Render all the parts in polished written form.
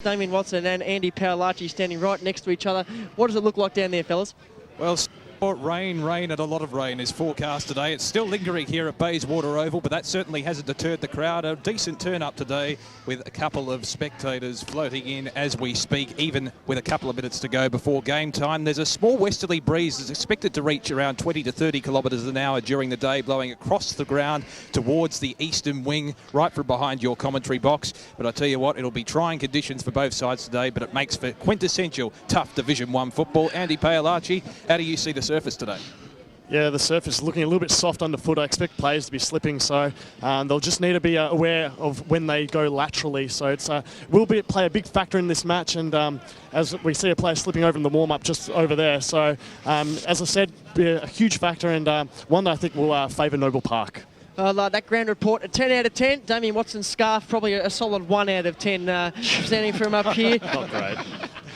Damien Watson and Andy Paolacci standing right next to each other. What does it look like down there, fellas? Well, rain and a lot of rain is forecast today. It's still lingering here at Bayswater Oval, but that certainly hasn't deterred the crowd. A decent turn up today with a couple of spectators floating in as we speak, even with a couple of minutes to go before game time. There's a small westerly breeze that's expected to reach around 20 to 30 kilometres an hour during the day, blowing across the ground towards the eastern wing, right from behind your commentary box. But I tell you what, it'll be trying conditions for both sides today, but it makes for quintessential tough Division 1 football. Andy Paolacci, how do you see the surface today? Yeah, the surface is looking a little bit soft underfoot. I expect players to be slipping, so they'll just need to be aware of when they go laterally. So it's will play a big factor in this match, and as we see a player slipping over in the warm-up just over there. So as I said, be a huge factor, and one that I think will favour Noble Park. That ground report, a 10 out of 10. Damien Watson's scarf, probably a solid 1 out of 10 standing from up here. Not great.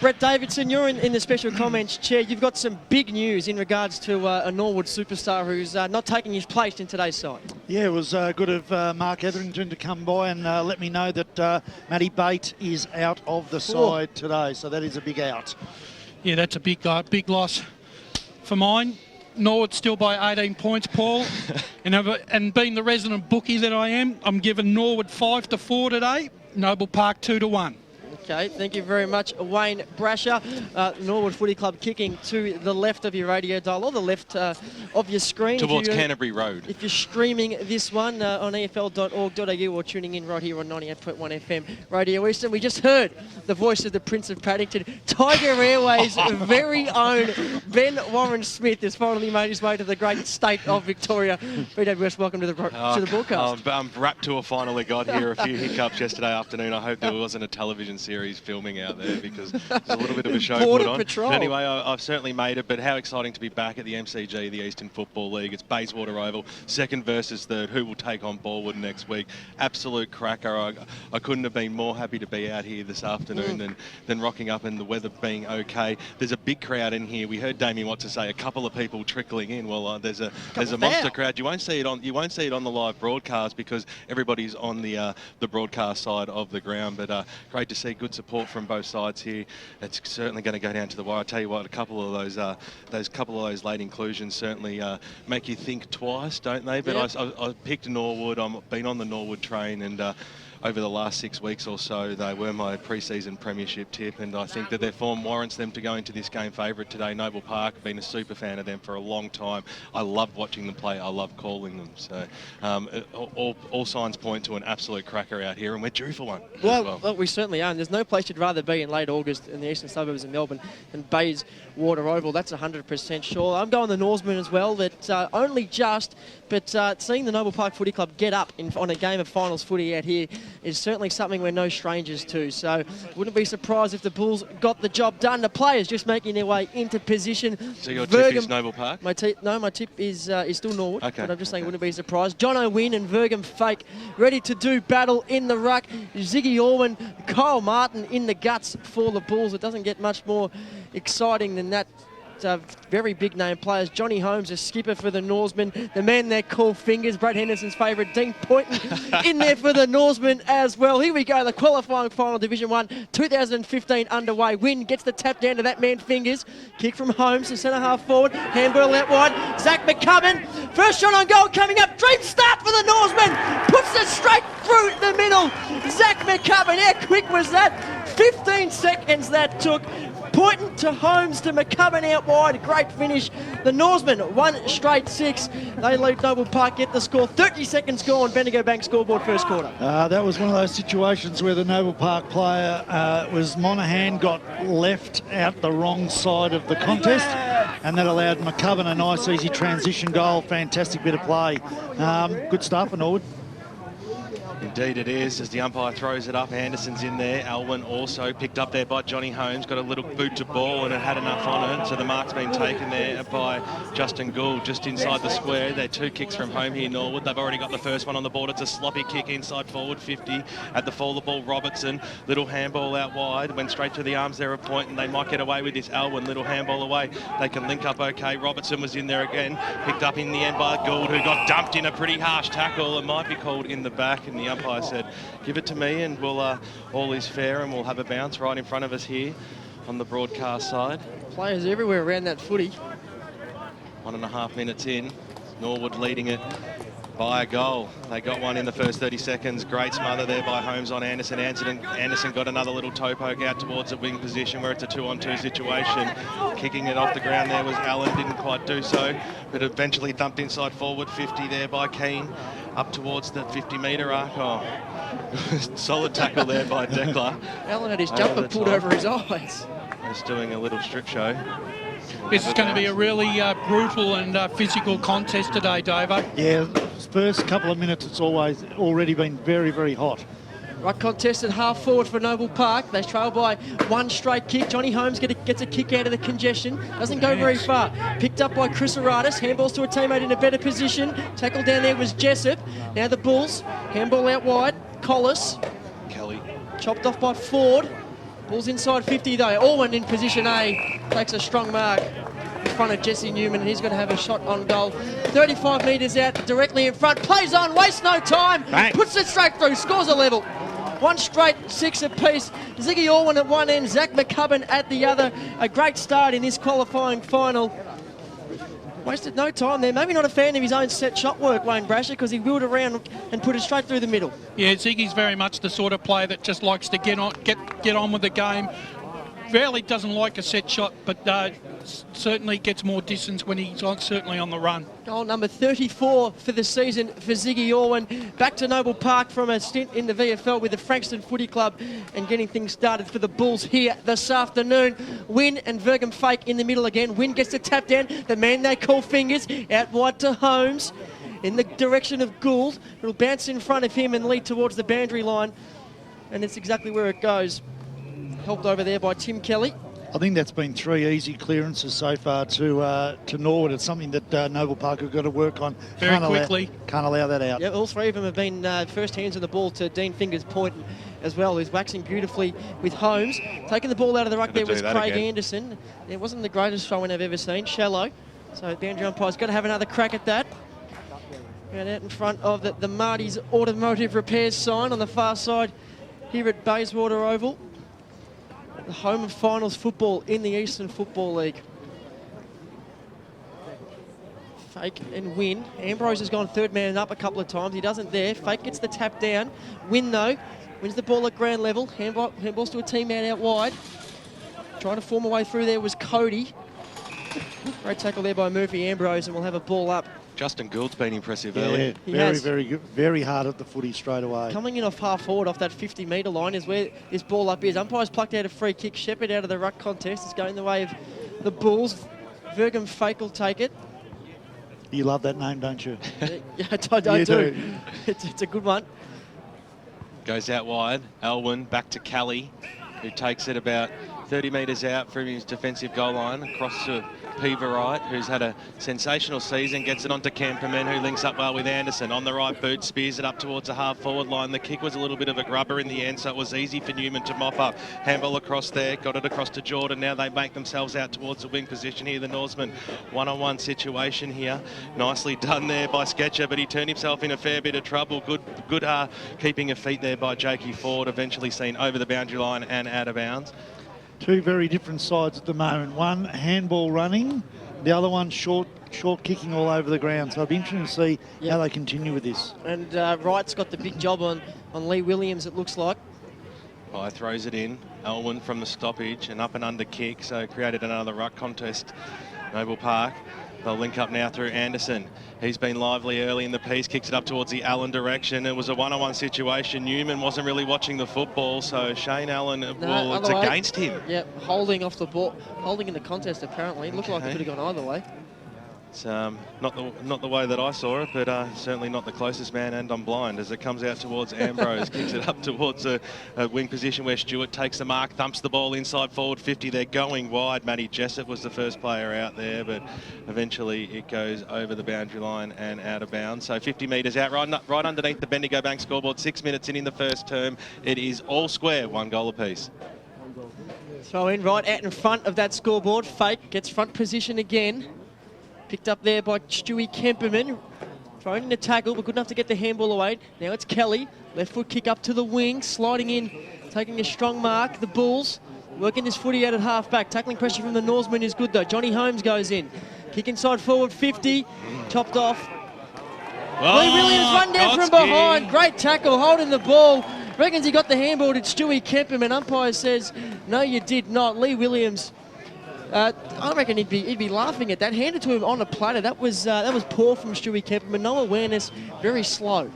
Brett Davidson, you're in the special comments chair. You've got some big news in regards to a Norwood superstar who's not taking his place in today's side. Yeah, it was good of Mark Etherington to come by and let me know that Matty Bate is out of the side today, so that is a big out. Yeah, that's a big loss for mine. Norwood still by 18 points, Paul. and being the resident bookie that I am, I'm giving Norwood 5-4 today, Noble Park 2-1. Okay, thank you very much, Wayne Brasher. Norwood Footy Club kicking to the left of your radio dial, or the left of your screen. Towards Canterbury Road. If you're streaming this one on efl.org.au or tuning in right here on 98.1 FM Radio Eastern, we just heard the voice of the Prince of Paddington. Tiger Airways' very own Ben Warren Smith has finally made his way to the great state of Victoria. BWS, welcome to the broadcast. I'm wrapped to a finally got here. A few hiccups yesterday afternoon. I hope there wasn't a television series filming out there because there's a little bit of a show put on. But anyway, I've certainly made it, but how exciting to be back at the MCG, the Eastern Football League. It's Bayswater Oval, second versus third. Who will take on Borwood next week? Absolute cracker. I couldn't have been more happy to be out here this afternoon than rocking up and the weather being okay. There's a big crowd in here. We heard Damien Watson say a couple of people trickling in. Well, there's a monster crowd. You won't see it on the live broadcast because everybody's on the broadcast side of the ground. But great to see good support from both sides here. It's certainly going to go down to the wire. I tell you what, a couple of those late inclusions certainly make you think twice, don't they? But yep. I picked Norwood. I've been on the Norwood train, and over the last 6 weeks or so, they were my pre-season premiership tip, and I think that their form warrants them to go into this game favourite today. Noble Park, been a super fan of them for a long time. I love watching them play. I love calling them. So all signs point to an absolute cracker out here, and we're due for one. Well, we certainly are. And there's no place you'd rather be in late August in the eastern suburbs of Melbourne than Bayswater Oval. That's 100% sure. I'm going the Norseman as well. That only just, but seeing the Noble Park Footy Club get up on a game of finals footy out here is certainly something we're no strangers to. So wouldn't be surprised if the Bulls got the job done. The players just making their way into position. So your tip is Noble Park? My tip is still Norwood. Okay. But I'm just saying, wouldn't be surprised. John O'Wynn and Vergam Fake ready to do battle in the ruck. Ziggy Orwin, Kyle Martin in the guts for the Bulls. It doesn't get much more exciting than that. Very big name players. Johnny Holmes, a skipper for the Norsemen. The man they call Fingers, Brad Henderson's favourite, Dean Poynton, in there for the Norsemen as well. Here we go, the qualifying final, Division 1, 2015 underway. Win gets the tap down to that man Fingers. Kick from Holmes to centre half forward. Handball out wide. Zach McCubbin, first shot on goal coming up. Dream start for the Norsemen. Puts it straight through the middle. Zach McCubbin, how quick was that? 15 seconds that took. Poynton to Holmes to McCubbin out wide. Great finish. The Norsemen, 1 straight 6. They lead Noble Park, get the score. 30 seconds gone. Bendigo Bank scoreboard first quarter. That was one of those situations where the Noble Park player was Monaghan, got left out the wrong side of the contest, and that allowed McCubbin a nice easy transition goal. Fantastic bit of play. Good start for Norwood. Indeed it is, as the umpire throws it up. Anderson's in there. Alwyn also picked up there by Johnny Holmes. Got a little boot to ball and it had enough on it. So the mark's been taken there by Justin Gould just inside the square. They're 2 kicks from home here, Norwood. They've already got the first one on the board. It's a sloppy kick inside forward 50. At the fall, the ball, Robertson. Little handball out wide. Went straight to the arms there of Point, and they might get away with this. Alwyn, little handball away. They can link up okay. Robertson was in there again. Picked up in the end by Gould, who got dumped in a pretty harsh tackle. It might be called in the back, and the umpire umpire said, give it to me and we'll all is fair and we'll have a bounce right in front of us here on the broadcast side. Players everywhere around that footy. 1.5 minutes in, Norwood leading it by a goal. They got one in the first 30 seconds. Great smother there by Holmes on Anderson. Anderson got another little toe poke out towards the wing position where it's a 2-on-2 situation. Kicking it off the ground there was Allen, didn't quite do so, but eventually thumped inside forward 50 there by Keane, up towards the 50-metre arc. Oh, solid tackle there by Declan. Allen had his jumper pulled over his eyes. Just doing a little strip show. This is going to be a really brutal and physical contest today, Davo. Yeah, first couple of minutes, it's already been very, very hot. Right contested half forward for Noble Park. They trail by one straight kick. Johnny Holmes gets a kick out of the congestion. Doesn't go very far. Picked up by Qtr1. Handballs to a teammate in a better position. Tackled down there was Jessup. Now the Bulls. Handball out wide. Collis. Kelly. Chopped off by Ford. Bulls inside 50 though. Orwin in position A. Takes a strong mark in front of Jesse Newman, and he's going to have a shot on goal. 35 metres out, directly in front. Plays on, wastes no time. Bang. Puts it straight through, scores a level. One straight, 6 apiece. Ziggy Orwin at one end, Zach McCubbin at the other. A great start in this qualifying final. Wasted no time there. Maybe not a fan of his own set shot work, Wayne Brasher, because he wheeled around and put it straight through the middle. Yeah, Ziggy's very much the sort of player that just likes to get on with the game. Rarely doesn't like a set shot, but certainly gets more distance when he's certainly on the run. Goal number 34 for the season for Ziggy Orwin. Back to Noble Park from a stint in the VFL with the Frankston Footy Club and getting things started for the Bulls here this afternoon. Wynn and Vergam Fake in the middle again. Wynn gets the tap down. The man they call Fingers out wide to Holmes in the direction of Gould. It'll bounce in front of him and lead towards the boundary line. And it's exactly where it goes. Helped over there by Tim Kelly. I think that's been 3 easy clearances so far to Norwood. It's something that Noble Park have got to work on. Very quickly. Can't allow that out. Yeah, all 3 of them have been first hands on the ball to Dean Fingers' point as well, who's waxing beautifully with Holmes. Taking the ball out of the ruck there was Craig Anderson. It wasn't the greatest throwing I've ever seen, shallow. So boundary umpire's got to have another crack at that. And out in front of the Marty's Automotive Repairs sign on the far side here at Bayswater Oval. The home of finals football in the Eastern Football League. Fake and Win. Ambrose has gone third man up a couple of times. He doesn't there. Fake gets the tap down. Win though. Wins the ball at ground level. Handballs to a teammate out wide. Trying to form a way through there was Cody. Great tackle there by Murphy Ambrose, and we'll have a ball up. Justin Gould's been impressive early. Yeah, very good. Very hard at the footy straight away. Coming in off half forward off that 50-metre line is where this ball up is. Umpire's plucked out a free kick. Shepherd out of the ruck contest. It's going the way of the Bulls. Vergam Fake will take it. You love that name, don't you? Yeah, I do. It's a good one. Goes out wide. Elwyn back to Kelly, who takes it about 30 metres out from his defensive goal line, across to Peaver Wright, who's had a sensational season, gets it onto Camperman, who links up well with Anderson. On the right boot, spears it up towards the half-forward line. The kick was a little bit of a grubber in the end, so it was easy for Newman to mop up. Handball across there, got it across to Jordan. Now they make themselves out towards the wing position here. The Norseman, one-on-one situation here. Nicely done there by Sketcher, but he turned himself in a fair bit of trouble. Good keeping of feet there by Jakey Ford, eventually seen over the boundary line and out of bounds. 2 very different sides at the moment. One handball running, the other one short kicking all over the ground. So it'll be interesting to see how they continue with this. And Wright's got the big job on Lee Williams, it looks like. Pye throws it in. Elwyn from the stoppage, an up and under kick, so created another ruck contest. Noble Park. They'll link up now through Anderson. He's been lively early in the piece, kicks it up towards the Allen direction. It was a one-on-one situation. Newman wasn't really watching the football, so Shane Allen, it's against him. Yep, holding off the ball, holding in the contest apparently. It looked like it could have gone either way. It's not the way that I saw it, but certainly not the closest man, and I'm blind as it comes out towards Ambrose. Kicks it up towards a wing position where Stewart takes the mark, thumps the ball inside forward 50. They're going wide. Matty Jessup was the first player out there, but eventually it goes over the boundary line and out of bounds. So 50 metres out, right underneath the Bendigo Bank scoreboard. 6 minutes in the first term. It is all square, 1 goal apiece. Throw in right out in front of that scoreboard. Fake gets front position again. Picked up there by Stewie Kemperman. Thrown in a tackle, but good enough to get the handball away. Now it's Kelly. Left foot kick up to the wing, sliding in, taking a strong mark. The Bulls working his footy out at half-back. Tackling pressure from the Norseman is good, though. Johnny Holmes goes in. Kick inside forward, 50. Chopped off. Lee Williams run down from behind. Great tackle, holding the ball. Reckons he got the handball. Did Stewie Kempem, and umpire says, no, you did not. Lee Williams, I reckon he'd be laughing at that. Handed to him on a platter. That was poor from Stewie Kempem, and no awareness, very slow.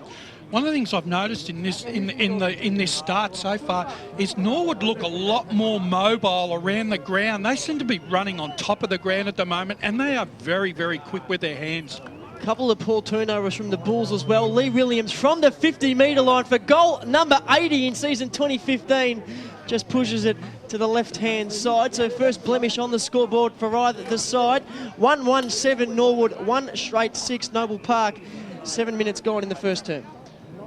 One of the things I've noticed in this start so far is Norwood look a lot more mobile around the ground. They seem to be running on top of the ground at the moment, and they are very, very quick with their hands. Couple of poor turnovers from the Bulls as well. Lee Williams from the 50-metre line for goal number 80 in season 2015. Just pushes it to the left-hand side. So first blemish on the scoreboard for either side. 1-1-7 Norwood, 1 straight 6 Noble Park. 7 minutes gone in the first term.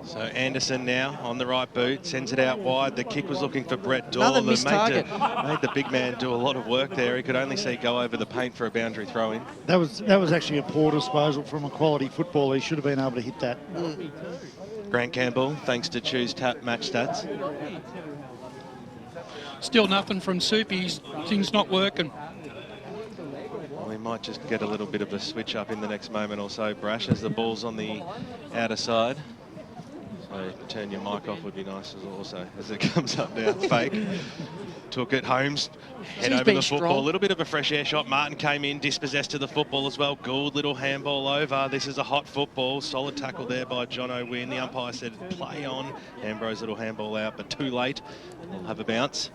So Anderson now on the right boot, sends it out wide. The kick was looking for Brett Dorr. Another missed target. Made the big man do a lot of work there. He could only see go over the paint for a boundary throw-in. That was actually a poor disposal from a quality footballer. He should have been able to hit that. Grant Campbell, thanks to Choose Tap Match Stats. Still nothing from Soupy. Things not working. We might just get a little bit of a switch up in the next moment or so, Brash, as the ball's on the outer side. So turn your mic off would be nice also as it comes up now. Fake. Took it. Holmes head over the football. Strong. A little bit of a fresh air shot. Martin came in, dispossessed to the football as well. Gould, little handball over. This is a hot football. Solid tackle there by John O'Wynn. The umpire said play on. Ambrose little handball out, but too late. We'll have a bounce.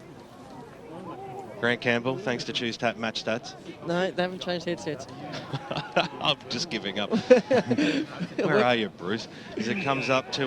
Grant Campbell, thanks to Choose Tap Match Stats. No, they haven't changed headsets. I'm just giving up. Where are you, Bruce? As it comes up to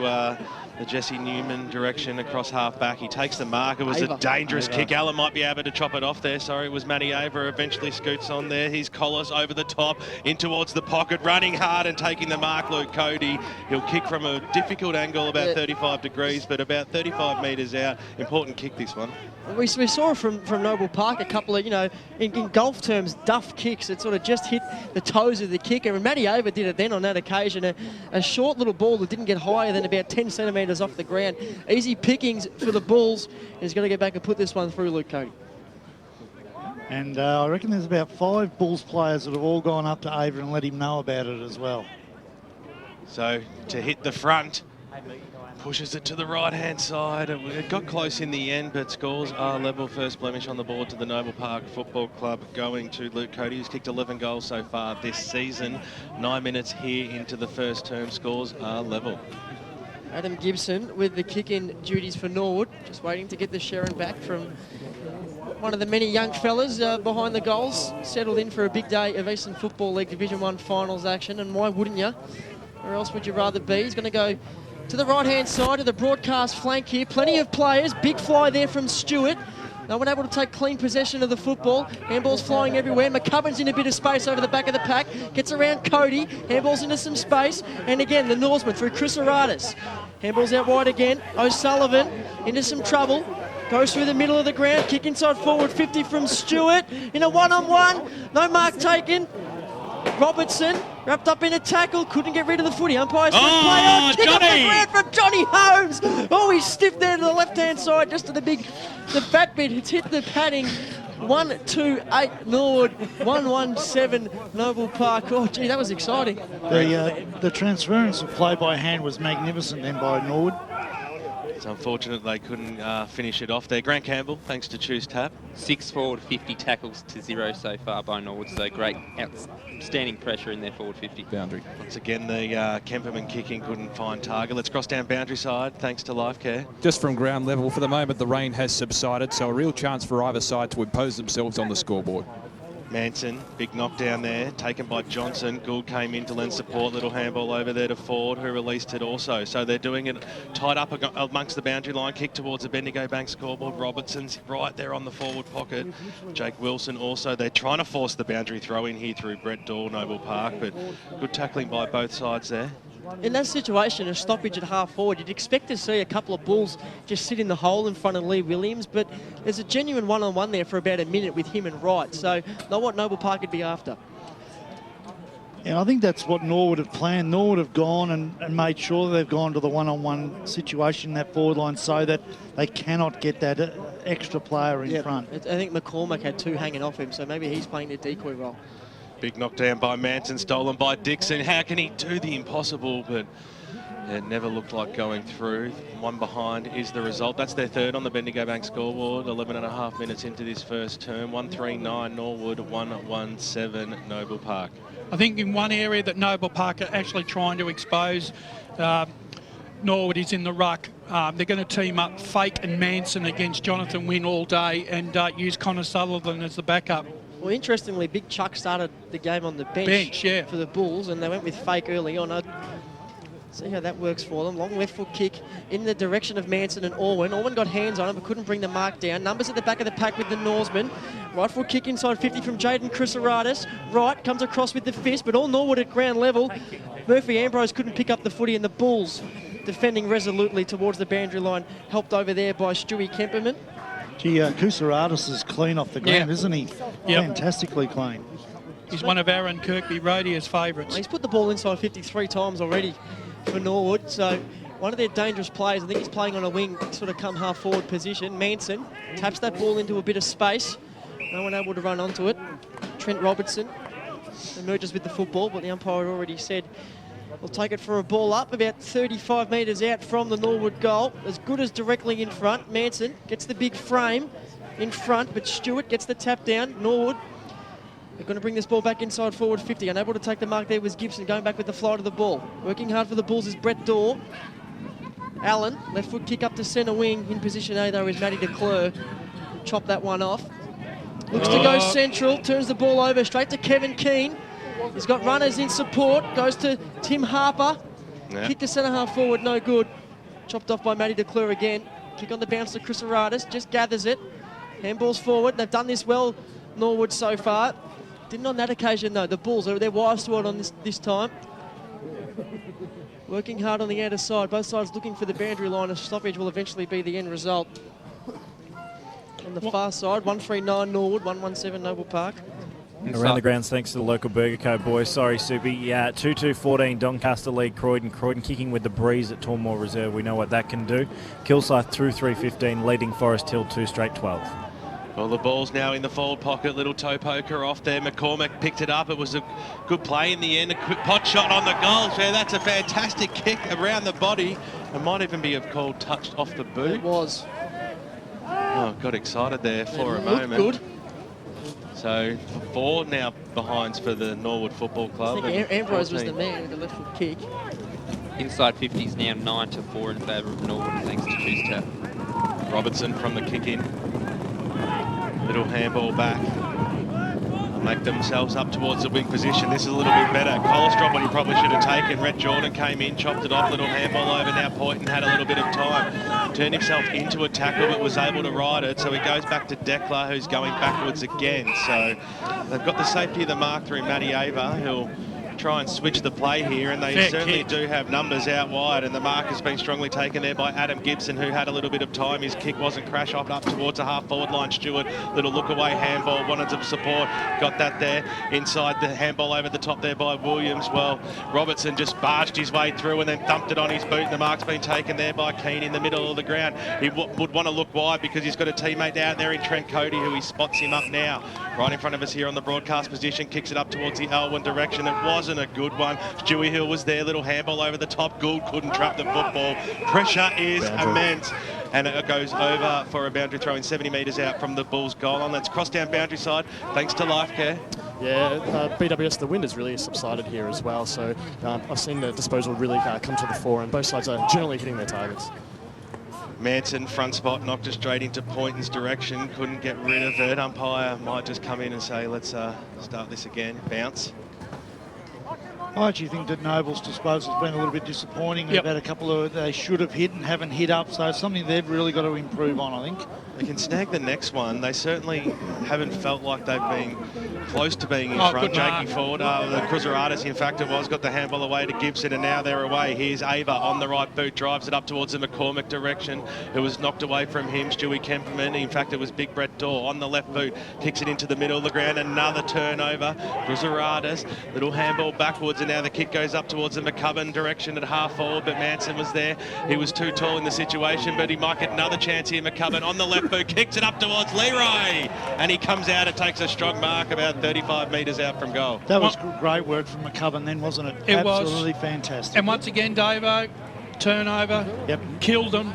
the Jesse Newman direction across half-back. He takes the mark. It was a dangerous kick. Allen might be able to chop it off there. Sorry, it was Matty Ava. Eventually scoots on there. He's Collis over the top, in towards the pocket, running hard and taking the mark, Luke Cody. He'll kick from a difficult angle, about 35 degrees, but about 35 metres out. Important kick, this one. We saw from Noble Park a couple of, in golf terms, duff kicks. It sort of just hit the toes of the kicker. And Matty Ava did it then on that occasion. A short little ball that didn't get higher than about 10 centimetres off the ground. Easy pickings for the Bulls. He's going to get back and put this one through, Luke Cody. And I reckon there's about 5 Bulls players that have all gone up to Ava and let him know about it as well. So to hit the front, pushes it to the right-hand side. It got close in the end, but scores are level. First blemish on the board to the Noble Park Football Club, going to Luke Cody, who's kicked 11 goals so far this season. 9 minutes here into the first term. Scores are level. Adam Gibson with the kick-in duties for Norwood. Just waiting to get the Sharon back from one of the many young fellas behind the goals. Settled in for a big day of Eastern Football League Division 1 finals action, and why wouldn't you? Where else would you rather be? He's going to go to the right-hand side of the broadcast flank here. Plenty of players. Big fly there from Stewart. No one able to take clean possession of the football. Handball's flying everywhere. McCubbin's in a bit of space over the back of the pack. Gets around Cody. Handball's into some space. And again, the Norseman through Qtr1. Handball's out wide again. O'Sullivan into some trouble. Goes through the middle of the ground. Kick inside forward 50 from Stewart. In a one-on-one. No mark taken. Robertson wrapped up in a tackle, couldn't get rid of the footy. Umpire says play on. Kick up the ground from Johnny Holmes. Oh, he's stiff there to the left-hand side, just to the fat bit. It's hit the padding. 1-2-8 Norwood, 1-1-7 Noble Park. Oh, gee, that was exciting. The transference of play by hand was magnificent then by Norwood. It's unfortunate they couldn't finish it off there. Grant Campbell, thanks to Choose Tap. 6 forward 50 tackles to 0 so far by Norwood, so great outstanding pressure in their forward 50. Boundary. Once again, the Kemperman kicking couldn't find target. Let's cross down boundary side, thanks to Life Care. Just from ground level, for the moment, the rain has subsided, so a real chance for either side to impose themselves on the scoreboard. Manson, big knockdown there, taken by Johnson. Gould came in to lend support. Little handball over there to Ford, who released it also. So they're doing it tied up amongst the boundary line. Kick towards the Bendigo Bank scoreboard. Robertson's right there on the forward pocket. Jake Wilson also. They're trying to force the boundary throw in here through Brett Dorr, Noble Park, but good tackling by both sides there. In that situation, a stoppage at half forward, you'd expect to see a couple of Bulls just sit in the hole in front of Lee Williams, but there's a genuine one-on-one there for about a minute with him and Wright, so not what Noble Park would be after. And I think that's what Norwood have planned. Norwood have gone and made sure they've gone to the one-on-one situation in that forward line so that they cannot get that extra player in front. I think McCormack had 2 hanging off him, so maybe he's playing the decoy role. Big knockdown by Manson, stolen by Dixon. How can he do the impossible? But it never looked like going through. 1 behind is the result. That's their 3rd on the Bendigo Bank scoreboard. 11.5 minutes into this first term. 139 Norwood, 117 Noble Park. I think in one area that Noble Park are actually trying to expose Norwood is in the ruck. They're going to team up Fake and Manson against Jonathan Wynn all day and use Connor Sutherland as the backup. Well, interestingly, Big Chuck started the game on the bench for the Bulls, and they went with Fake early on. I'd see how that works for them. Long left foot kick in the direction of Manson and Orwin. Orwin got hands on him but couldn't bring the mark down. Numbers at the back of the pack with the Norseman. Right foot kick inside 50 from Jaden Chrysaratis. Right, comes across with the fist, but all Norwood at ground level. Murphy Ambrose couldn't pick up the footy, and the Bulls defending resolutely towards the boundary line, helped over there by Stewie Kemperman. Gee, Chrysaratis is clean off the ground, isn't he? Yep. Fantastically clean. He's one of Aaron Kirkby-Rodia's favourites. He's put the ball inside 53 times already for Norwood, so one of their dangerous players. I think he's playing on a wing, sort of come half forward position. Manson taps that ball into a bit of space. No one able to run onto it. Trent Robertson emerges with the football, but the umpire had already said we'll take it for a ball up about 35 metres out from the Norwood goal. As good as directly in front. Manson gets the big frame in front, but Stewart gets the tap down. Norwood, they're going to bring this ball back inside forward 50. Unable to take the mark there was Gibson, going back with the flight of the ball. Working hard for the Bulls is Brett Dorr. Allen, left foot kick up to centre wing. In position A though is Matty DeClerc. Chop that one off. Looks to go central, turns the ball over straight to Kevin Keane. He's got runners in support, goes to Tim Harper. Kick to centre half forward, no good. Chopped off by Matty DeClerc again. Kick on the bounce to Chrysaratis, just gathers it. Handballs forward, they've done this well, Norwood, so far. Didn't on that occasion though, the Bulls, they're wise to it on this time. Working hard on the outer side, both sides looking for the boundary line. A stoppage will eventually be the end result. On the far side, 139 Norwood, 117 Noble Park. Around the grounds, thanks to the local Burger Co. boys. Sorry, Soupy. Yeah, 2-2-14, Doncaster lead Croydon. Croydon kicking with the breeze at Tormore Reserve. We know what that can do. Kilsyth through 3-15, leading Forest Hill 2 straight 12. Well, the ball's now in the forward pocket. Little toe poker off there. McCormack picked it up. It was a good play in the end. A quick pot shot on the goal. Yeah, that's a fantastic kick around the body. It might even be a call touched off the boot. It was. Oh, got excited there for a moment. Good. So 4 now behinds for the Norwood Football Club. I think Ambrose was the man with the left foot kick. Inside 50 is now 9-4 in favour of Norwood, thanks to Choose Tap. Robertson from the kick in. Little handball back. Make themselves up towards the wing position. This is a little bit better. Coles dropped what he probably should have taken. Rhett Jordan came in, chopped it off. Little handball over. Now Poynton had a little bit of time. Turned himself into a tackle but was able to ride it. So he goes back to Declan, who's going backwards again. So they've got the safety of the mark through Matty Ava, who'll try and switch the play here, and they certainly do have numbers out wide, and the mark has been strongly taken there by Adam Gibson, who had a little bit of time. His kick wasn't crash off up towards the half forward line. Stewart, little look away handball, wanted some support, got that there inside the handball over the top there by Williams. Well, Robertson just barged his way through and then thumped it on his boot, and the mark's been taken there by Keane in the middle of the ground. He would want to look wide because he's got a teammate down there in Trent Cody, who he spots him up now right in front of us here on the broadcast position. Kicks it up towards the Elwyn direction. It wasn't a good one. Stewie Hill was there, little handball over the top. Gould couldn't trap the football. Pressure is immense. And it goes over for a boundary throw in 70 metres out from the Bulls' goal line. That's crossed down boundary side, thanks to Life Care. Yeah, BWS, the wind has really subsided here as well, so I've seen the disposal really come to the fore, and both sides are generally hitting their targets. Manson, front spot, knocked it straight into Poynton's direction. Couldn't get rid of it. Umpire might just come in and say, let's start this again. Bounce. I actually think that Noble's disposal has been a little bit disappointing. They've had a couple of they should have hit and haven't hit up, so it's something they've really got to improve on, I think. they can snag the next one. They certainly haven't felt like they've been close to being in front. Jakey forward, the Qtr1, in fact it was, got the handball away to Gibson, and now they're away. Here's Ava on the right boot, drives it up towards the McCormick direction. It was knocked away from him, Stewie Kemperman. In fact, it was Big Brett Dorr on the left boot, kicks it into the middle of the ground. Another turnover. Qtr1, little handball backwards, and now the kick goes up towards the McCubbin direction at half forward, but Manson was there. He was too tall in the situation, but he might get another chance here. McCubbin on the left boot, kicks it up towards Leroy, and he comes out. It takes a strong mark about 35 metres out from goal. That was great work from McCubbin then, wasn't it? It Absolutely was. fantastic. And once again, Davo, turnover, killed them.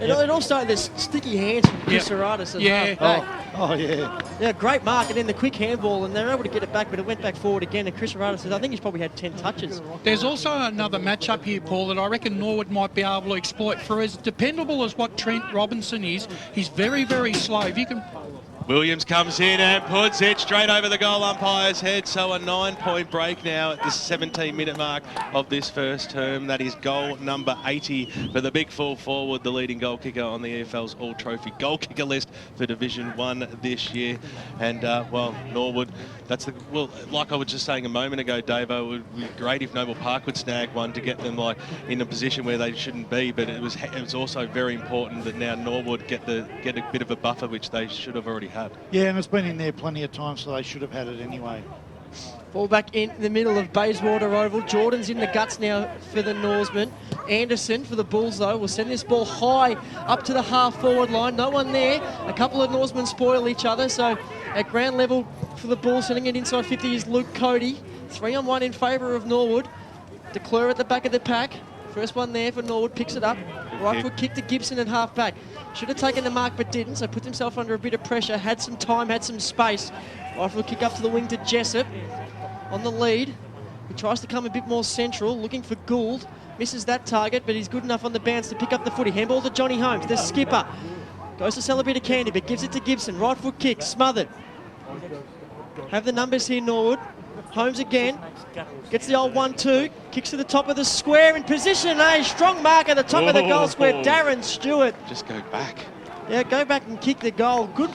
It all started this sticky hands from Qtr1 at half-back. Oh, yeah. Yeah, great mark, and then the quick handball, and they're able to get it back, but it went back forward again, and Qtr1 says, I think he's probably had 10 touches. There's also another matchup here, Paul, that I reckon Norwood might be able to exploit. For as dependable as what Trent Robinson is, he's very, very slow. If you can... Williams comes in and puts it straight over the goal umpire's head. So a 9-point break now at the 17-minute mark of this first term. That is goal number 80 for the big full forward, the leading goal kicker on the EFL's all-trophy goal kicker list for Division 1 this year. And, well, Norwood, that's the... Well, like I was just saying a moment ago, Davo, it would be great if Noble Park would snag one to get them, like, in a position where they shouldn't be. But it was also very important that now Norwood get a bit of a buffer, which they should have already had. Yeah, and it's been in there plenty of times, so they should have had it anyway. Ball back in the middle of Bayswater Oval. Jordan's in the guts now for the Norsemen. Anderson for the Bulls, though, will send this ball high up to the half-forward line. No one there. A couple of Norsemen spoil each other, so at ground level for the Bulls, sending it inside 50 is Luke Cody. 3-on-1 in favour of Norwood. DeClure at the back of the pack. First one there for Norwood, picks it up. Right foot kick to Gibson at half-back. Should have taken the mark but didn't, so put himself under a bit of pressure, had some time, had some space. Right foot kick up to the wing to Jessup on the lead. He tries to come a bit more central, looking for Gould. Misses that target, but he's good enough on the bounce to pick up the footy. Handball to Johnny Holmes, the skipper. Goes to sell a bit of candy, but gives it to Gibson. Right foot kick, smothered. Have the numbers here, Norwood. Holmes again, gets the old 1-2, kicks to the top of the square in position. A strong mark at the top of the goal square, Darren Stewart. Just go back. Yeah, go back and kick the goal. Good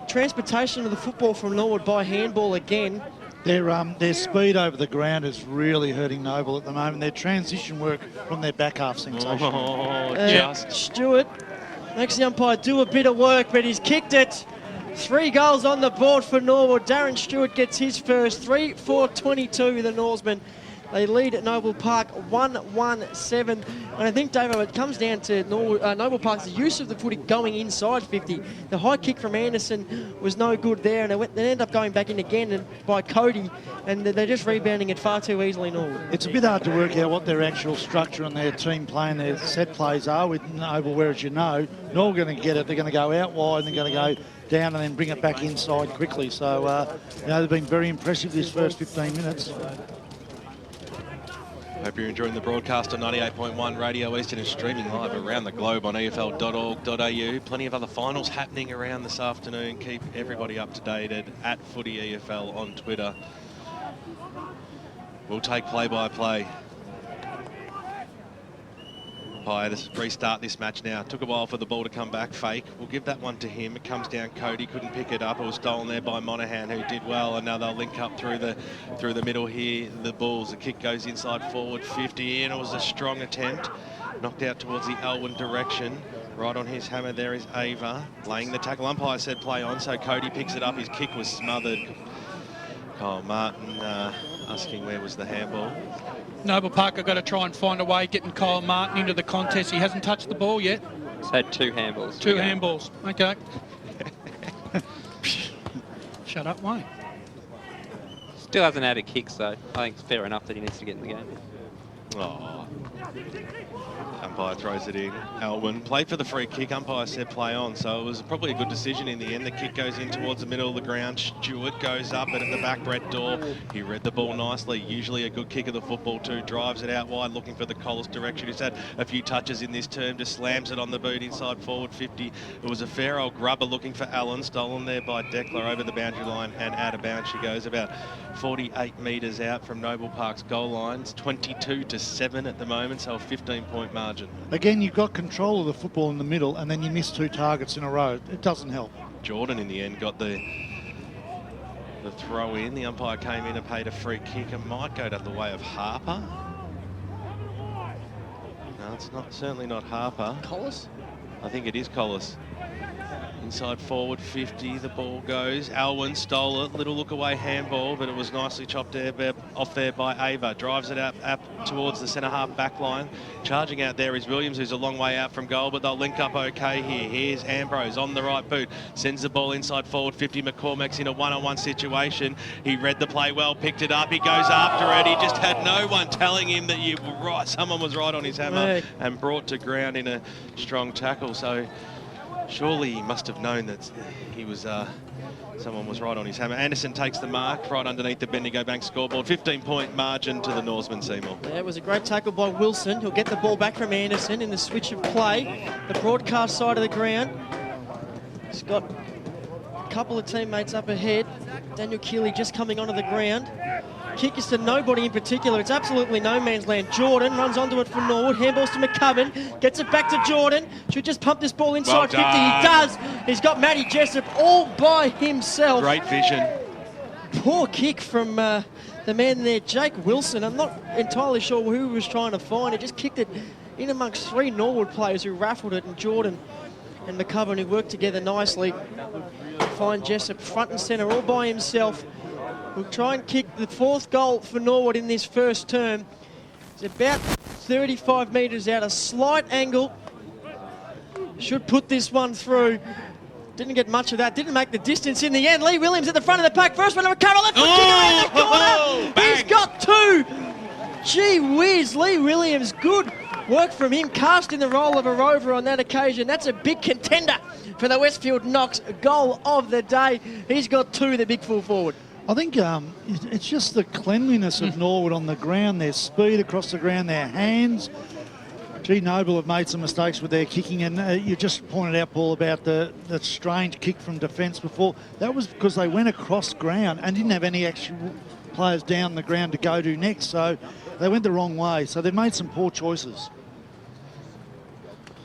transportation of the football from Norwood by handball again. Their speed over the ground is really hurting Noble at the moment. Their transition work from their back half sensational. Stewart makes the umpire do a bit of work, but he's kicked it. 3 goals on the board for Norwood. Darren Stewart gets his first. 3-4-22 the Norsemen. They lead at Noble Park 1-1-7. And I think, Davo, it comes down to Noble Park's use of the footy going inside 50. The high kick from Anderson was no good there, and they end up going back in again by Cody, and they're just rebounding it far too easily, Norwood. It's a bit hard to work out what their actual structure and their team play and their set plays are with Noble, where, as you know, Norwood are going to get it. They're going to go out wide and they're going to go down and then bring it back inside quickly. So, they've been very impressive this first 15 minutes. Hope you're enjoying the broadcast on 98.1 Radio Eastern and streaming live around the globe on efl.org.au. Plenty of other finals happening around this afternoon. Keep everybody up to date at Footy EFL on Twitter. We'll take play-by-play. Let's restart this match now. Took a while for the ball to come back. Fake. We'll give that one to him. It comes down. Cody couldn't pick it up. It was stolen there by Monaghan, who did well. And now they'll link up through the middle here. The Bulls. The kick goes inside forward 50, and it was a strong attempt. Knocked out towards the Elwyn direction. Right on his hammer there is Ava. Laying the tackle. Umpire said play on, so Cody picks it up. His kick was smothered. Kyle Martin asking where was the handball. Noble Park have got to try and find a way getting Kyle Martin into the contest. He hasn't touched the ball yet. He's had 2 handballs. 2 handballs. Okay. Shut up, Wayne. Still hasn't had a kick, so I think it's fair enough that he needs to get in the game. Oh. Umpire throws it in. Elwyn played for the free kick. Umpire said play on, so it was probably a good decision in the end. The kick goes in towards the middle of the ground. Stewart goes up, and at the back, Brett Dorr. He read the ball nicely. Usually a good kick of the football too. Drives it out wide, looking for the Collis direction. He's had a few touches in this term. Just slams it on the boot inside forward 50. It was a fair old grubber looking for Allen. Stolen there by Declan over the boundary line and out of bounds she goes. About 48 metres out from Noble Park's goal line. It's 22-7. 7 at the moment, so a 15-point margin. Again, you've got control of the football in the middle, and then you miss 2 targets in a row. It doesn't help. Jordan, in the end, got the throw in. The umpire came in and paid a free kick. It might go to the way of Harper. No, it's not. Certainly not Harper. Collis? I think it is Collis. Inside forward 50, the ball goes. Alwyn stole it, little look away handball, but it was nicely chopped off there by Ava. Drives it up towards the centre half back line. Charging out there is Williams, who's a long way out from goal, but they'll link up okay here. Here's Ambrose on the right boot. Sends the ball inside forward 50. McCormack's in a one-on-one situation. He read the play well, picked it up. He goes after it. He just had no one telling him that you were right. Someone was right on his hammer and brought to ground in a strong tackle. So surely he must have known that he was someone was right on his hammer. Anderson takes the mark right underneath the Bendigo Bank scoreboard. 15-point margin to the Norseman, Seymour. Yeah, it was a great tackle by Wilson. He'll get the ball back from Anderson in the switch of play. The broadcast side of the ground. He's got a couple of teammates up ahead. Daniel Keeley just coming onto the ground. Kick is to nobody in particular. It's absolutely no man's land. Jordan runs onto it for Norwood. Handballs to McCubbin. Gets it back to Jordan. Should just pump this ball inside 50. He does. He's got Matty Jessup all by himself. Great vision. Poor kick from the man there, Jake Wilson. I'm not entirely sure who he was trying to find. He just kicked it in amongst 3 Norwood players who raffled it, and Jordan and McCubbin, who worked together nicely to find Jessup front and centre all by himself. We'll try and kick the 4th goal for Norwood in this first term. It's about 35 metres out, a slight angle. Should put this one through. Didn't get much of that. Didn't make the distance in the end. Lee Williams at the front of the pack. First one to recover. Left foot kick around the corner. He's got 2. Gee whiz, Lee Williams. Good work from him. Cast in the role of a rover on that occasion. That's a big contender for the Westfield Knox goal of the day. He's got 2, the big full forward. I think it's just the cleanliness of Norwood on the ground, their speed across the ground, their hands. G Noble have made some mistakes with their kicking, and you just pointed out, Paul, about the strange kick from defence before. That was because they went across ground and didn't have any actual players down the ground to go to next, so they went the wrong way. So they've made some poor choices.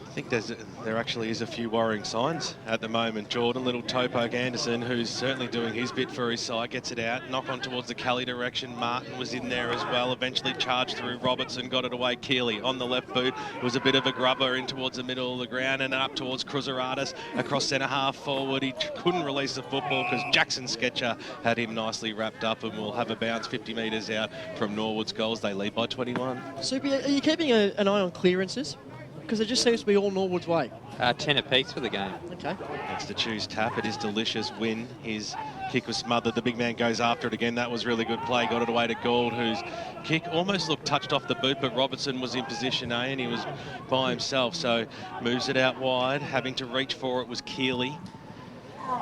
I think there actually is a few worrying signs at the moment. Jordan, little toe poke. Anderson, who's certainly doing his bit for his side, gets it out. Knock on towards the Kelly direction. Martin was in there as well. Eventually charged through Robertson, got it away. Keeley on the left boot. It was a bit of a grubber in towards the middle of the ground and up towards Cruzaradis across centre half forward. He couldn't release the football because Jackson Sketcher had him nicely wrapped up, and will have a bounce 50 metres out from Norwood's goals. They lead by 21. Soupy, are you keeping an eye on clearances? Because it just seems to be all Norwood's way. 10 apiece for the game. Okay. That's the choose tap. It is delicious. Win. His kick was smothered. The big man goes after it again. That was really good play. Got it away to Gould, whose kick almost looked touched off the boot, but Robertson was in position A and he was by himself. So moves it out wide. Having to reach for it was Keeley.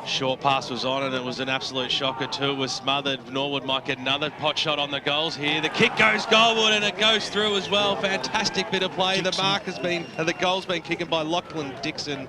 Short pass was on and it was an absolute shocker too. It was smothered. Norwood might get another pot shot on the goals here. The kick goes goalward and it goes through as well. Fantastic bit of play. The mark has been, the goal's been kicked by Lachlan Dixon,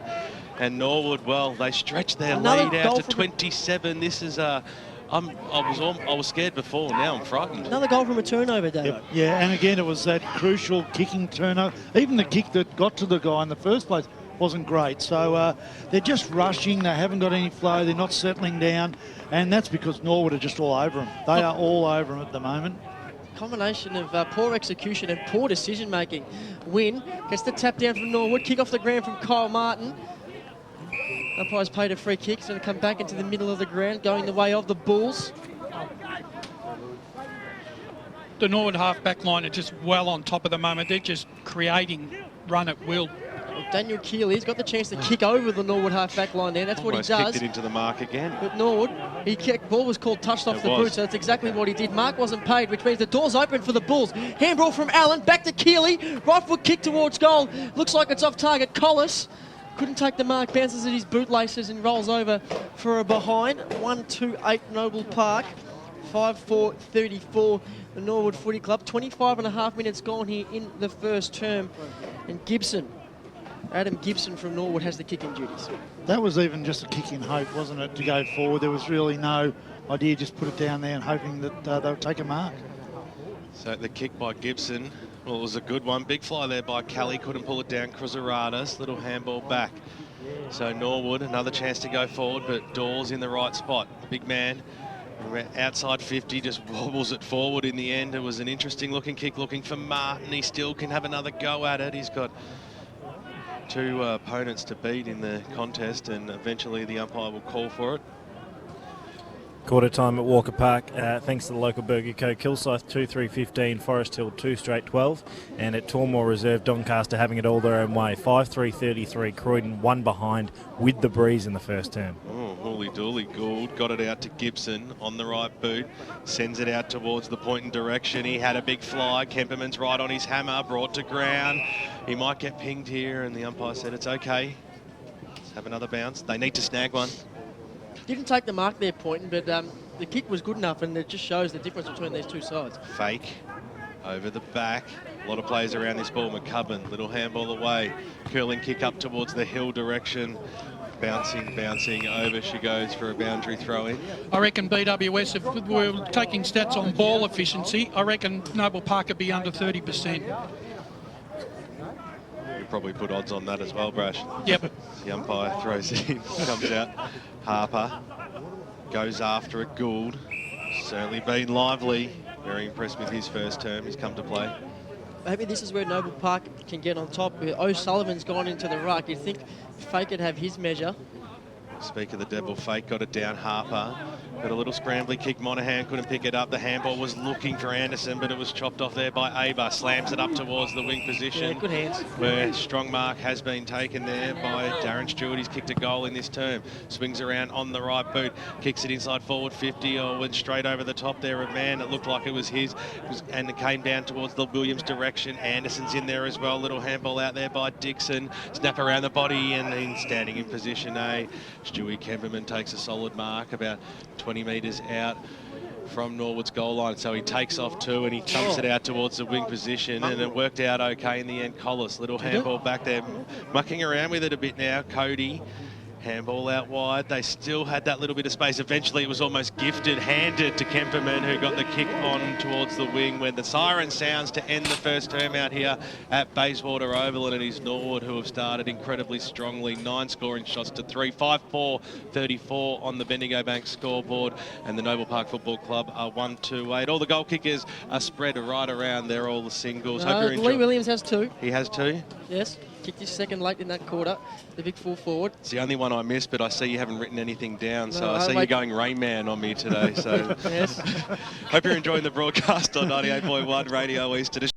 and Norwood, well, they stretched their lead out to 27. This is I was scared before. Now I'm frightened. Another goal from a turnover, Dave. Yeah, and again, it was that crucial kicking turnover. Even the kick that got to the guy in the first place wasn't great. So they're just rushing. They haven't got any flow. They're not settling down. And that's because Norwood are just all over them. They are all over them at the moment. Combination of poor execution and poor decision-making. Win gets the tap down from Norwood. Kick off the ground from Kyle Martin. Umpire's paid a free kick. It's going to come back into the middle of the ground, going the way of the Bulls. The Norwood half-back line are just well on top at the moment. They're just creating run at will. Daniel Keeley's got the chance to kick over the Norwood half-back line there. That's almost what he does. Kicked it into the mark again. But Norwood, ball was called touched off the boot, so that's exactly what he did. Mark wasn't paid, which means the door's open for the Bulls. Handball from Allen, back to Keeley. Right foot kick towards goal. Looks like it's off target. Collis couldn't take the mark, bounces at his bootlaces and rolls over for a behind. 1-2-8 Noble Park. 5-4-34 the Norwood Footy Club. 25.5 minutes gone here in the first term. And Adam Gibson from Norwood has the kicking duties. That was even just a kick in hope, wasn't it, to go forward? There was really no idea, just put it down there and hoping that they'll take a mark. So the kick by Gibson Well, it was a good one. Big fly there by Kelly. Couldn't pull it down. Qtr1, little handball back. So Norwood, another chance to go forward, but Dawes in the right spot. Big man, outside 50, just wobbles it forward in the end. It was an interesting looking kick, looking for Martin. He still can have another go at it. He's got two opponents to beat in the contest, and eventually the umpire will call for it. Quarter time at Walker Park, thanks to the local Burger Co. Kilsyth 2-3-15, Forest Hill 2 straight 12, and at Tormore Reserve, Doncaster having it all their own way. 5-3-33, Croydon 1 behind with the breeze in the first term. Oh, holy dooly, Gould got it out to Gibson on the right boot, sends it out towards the point and direction. He had a big fly. Kemperman's right on his hammer, brought to ground. He might get pinged here, and the umpire said it's okay. Let's have another bounce. They need to snag one. Didn't take the mark there, Pointon, but the kick was good enough, and it just shows the difference between these two sides. Fake over the back. A lot of players around this ball. McCubbin, little handball away. Curling kick up towards the hill direction. Bouncing over she goes for a boundary throw in. I reckon BWS, if we were taking stats on ball efficiency, I reckon Noble Park would be under 30%. You probably put odds on that as well, Brash. Yep. The umpire throws it in, comes out. Harper goes after it. Gould, certainly been lively. Very impressed with his first term. He's come to play. Maybe this is where Noble Park can get on top. O'Sullivan's gone into the ruck. You'd think Fake could have his measure. Speak of the devil, Fake got it down. Harper got a little scrambly kick. Monahan couldn't pick it up. The handball was looking for Anderson, but it was chopped off there by Aber. Slams it up towards the wing position. Yeah, good hands. Where strong mark has been taken there by Darren Stewart. He's kicked a goal in this term. Swings around on the right boot. Kicks it inside forward 50, or went straight over the top there. A man, it looked like it was his. And it came down towards the Williams direction. Anderson's in there as well. Little handball out there by Dixon. Snap around the body, and then standing in position A. Stewie Kemperman takes a solid mark about 20 metres out from Norwood's goal line. So he takes off two, and he thumps it out towards the wing position, and it worked out okay in the end. Collis, little handball back there, mucking around with it a bit now. Cody, handball out wide. They still had that little bit of space. Eventually it was almost handed to Kemperman, who got the kick on towards the wing when the siren sounds to end the first term out here at Bayswater Oval. And it is Norwood who have started incredibly strongly. 9 scoring shots to 3. 5-4-34 on the Bendigo Bank scoreboard. And the Noble Park Football Club are 1-2-8. All the goal kickers are spread right around. They're all the singles. Lee Williams has 2. He has 2? Yes. Kicked his second late in that quarter, the big full forward. It's the only one I missed, but I see you haven't written anything down, so No, I see you're going Rain Man on me today. So Yes. hope you're enjoying the broadcast on 98.1 Radio East.